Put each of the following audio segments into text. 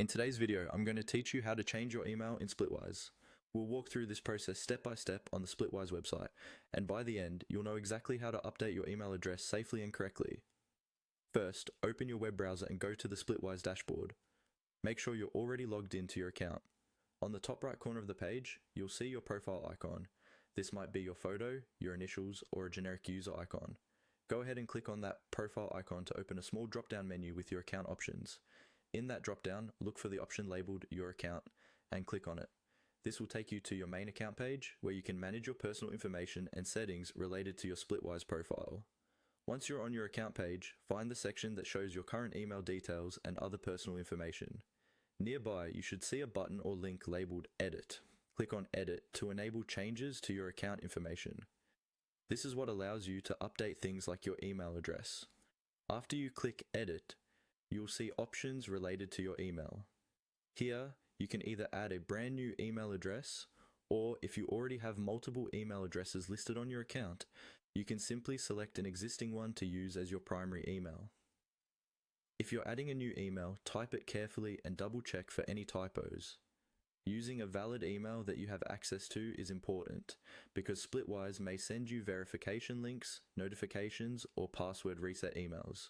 In today's video, I'm going to teach you how to change your email in Splitwise. We'll walk through this process step by step on the Splitwise website, and by the end, you'll know exactly how to update your email address safely and correctly. First, open your web browser and go to the Splitwise dashboard. Make sure you're already logged into your account. On the top right corner of the page, you'll see your profile icon. This might be your photo, your initials, or a generic user icon. Go ahead and click on that profile icon to open a small drop-down menu with your account options. In that drop-down, look for the option labeled Your Account and click on it. This will take you to your main account page where you can manage your personal information and settings related to your Splitwise profile. Once you're on your account page, find the section that shows your current email details and other personal information. Nearby, you should see a button or link labeled Edit. Click on Edit to enable changes to your account information. This is what allows you to update things like your email address. After you click Edit, you'll see options related to your email. Here, you can either add a brand new email address, or if you already have multiple email addresses listed on your account, you can simply select an existing one to use as your primary email. If you're adding a new email, type it carefully and double check for any typos. Using a valid email that you have access to is important, because Splitwise may send you verification links, notifications, or password reset emails.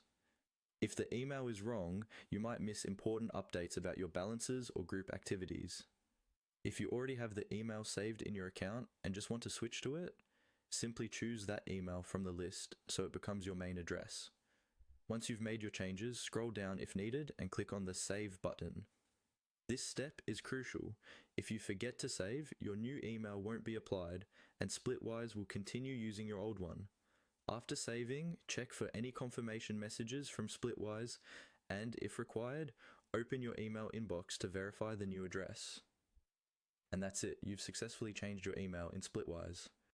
If the email is wrong, you might miss important updates about your balances or group activities. If you already have the email saved in your account and just want to switch to it, simply choose that email from the list so it becomes your main address. Once you've made your changes, scroll down if needed and click on the Save button. This step is crucial. If you forget to save, your new email won't be applied and Splitwise will continue using your old one. After saving, check for any confirmation messages from Splitwise and, if required, open your email inbox to verify the new address. And that's it, you've successfully changed your email in Splitwise.